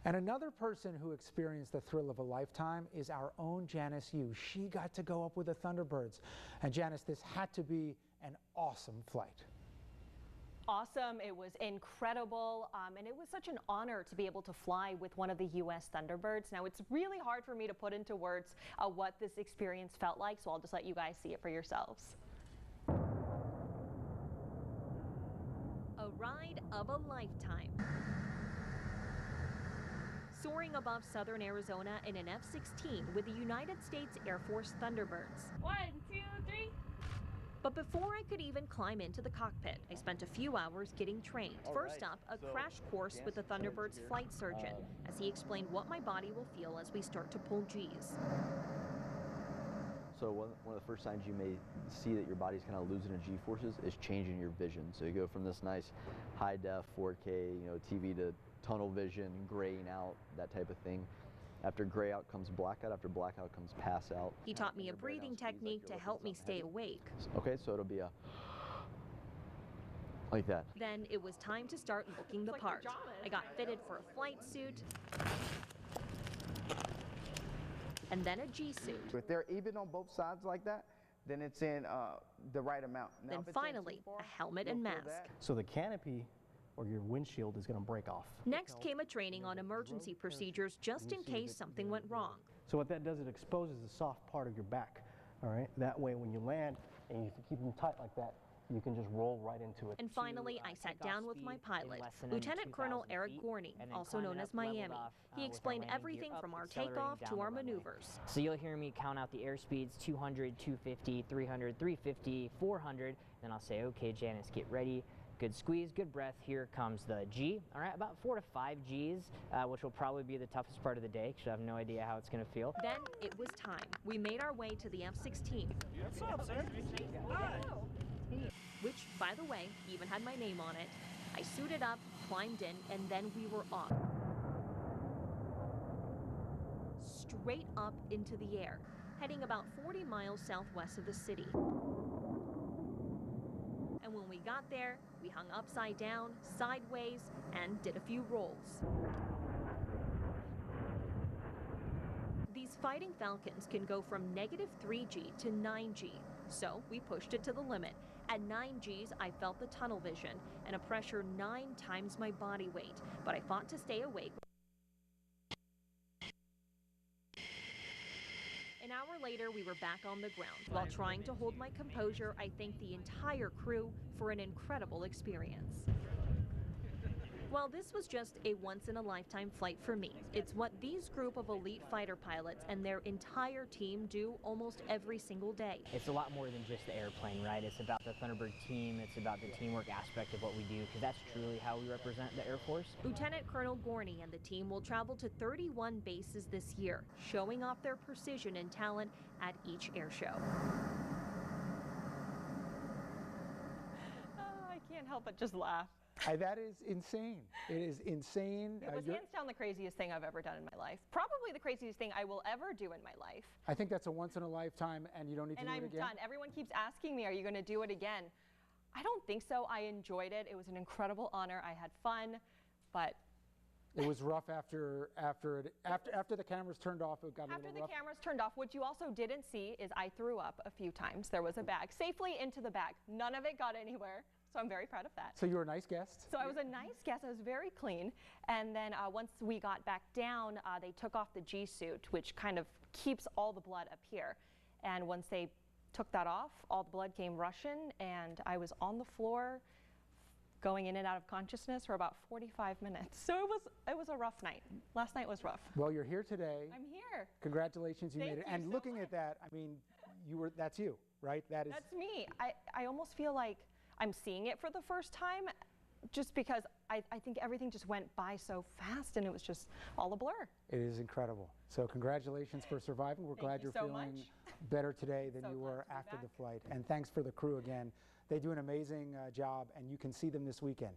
And another person who experienced the thrill of a lifetime is our own Janice Yu. She got to go up with the Thunderbirds. And Janice, this had to be an awesome flight. Awesome. It was incredible. And it was such an honor to be able to fly with one of the U.S. Thunderbirds. Now, it's really hard for me to put into words what this experience felt like, so I'll just let you guys see it for yourselves. A ride of a lifetime. Soaring above southern Arizona in an F-16 with the United States Air Force Thunderbirds. 1, 2, 3. But before I could even climb into the cockpit, I spent a few hours getting trained. First up, a crash course with the Thunderbird's flight surgeon, as he explained what my body will feel as we start to pull G's. So one of the first signs you may see that your body's kind of losing its G-forces is changing your vision. So you go from this nice high-def 4K, TV to tunnel vision, graying out, that type of thing. After gray out comes blackout. After blackout comes pass out. He taught me a breathing technique to help me stay awake. Okay, so it'll be a like that. Then it was time to start looking the part. I got fitted for a flight suit and then a G suit. If they're even on both sides like that, then it's in the right amount. Now, then finally, a helmet and mask. So the canopy or your windshield is going to break off. Next came a training on emergency procedures just in case something went wrong. So what that does, it exposes the soft part of your back. All right, that way when you land and you keep them tight like that, you can just roll right into it. And finally, I sat down with my pilot, Lieutenant Colonel Eric Gorney, also known as Miami. He explained everything from our takeoff to our maneuvers. So you'll hear me count out the airspeeds: 200, 250, 300, 350, 400. Then I'll say, okay, Janice, get ready. Good squeeze, good breath. Here comes the G. All right, about 4 to 5 Gs, which will probably be the toughest part of the day because I have no idea how it's going to feel. Then it was time. We made our way to the F-16. What's up, sir? Hi. Which, by the way, even had my name on it. I suited up, climbed in, and then we were off. Straight up into the air, heading about 40 miles southwest of the city. And when we got there, we hung upside down, sideways, and did a few rolls. These Fighting Falcons can go from -3G to 9G, so we pushed it to the limit. At 9Gs, I felt the tunnel vision and a pressure 9 times my body weight, but I fought to stay awake. An hour later, we were back on the ground. While trying to hold my composure, I thanked the entire crew for an incredible experience. While this was just a once-in-a-lifetime flight for me, it's what these group of elite fighter pilots and their entire team do almost every single day. It's a lot more than just the airplane, right? It's about the Thunderbird team. It's about the teamwork aspect of what we do, because that's truly how we represent the Air Force. Lieutenant Colonel Gorney and the team will travel to 31 bases this year, showing off their precision and talent at each air show. I can't help but just laugh. That is insane. It is insane. It was hands down the craziest thing I've ever done in my life. Probably the craziest thing I will ever do in my life. I think that's a once in a lifetime, and you don't need to do it again. And I'm done. Everyone keeps asking me, are you going to do it again? I don't think so. I enjoyed it. It was an incredible honor. I had fun, but it was rough after the cameras turned off. It got a little rough. After the cameras turned off, what you also didn't see is I threw up a few times. There was a bag safely into the bag. None of it got anywhere. So I'm very proud of that. So you were a nice guest? So I was a nice guest. I was very clean. And then once we got back down, they took off the G suit, which kind of keeps all the blood up here. And once they took that off, all the blood came rushing, and I was on the floor going in and out of consciousness for about 45 minutes. So it was a rough night. Last night was rough. Well, you're here today. I'm here. Congratulations, you made it. Thank you And so looking much. at that, I mean, that's you, right? That's me. I almost feel like I'm seeing it for the first time, just because I think everything just went by so fast and it was just all a blur. It is incredible. So congratulations for surviving. We're glad you're feeling better today than you were after the flight. And thanks for the crew again. They do an amazing job, and you can see them this weekend.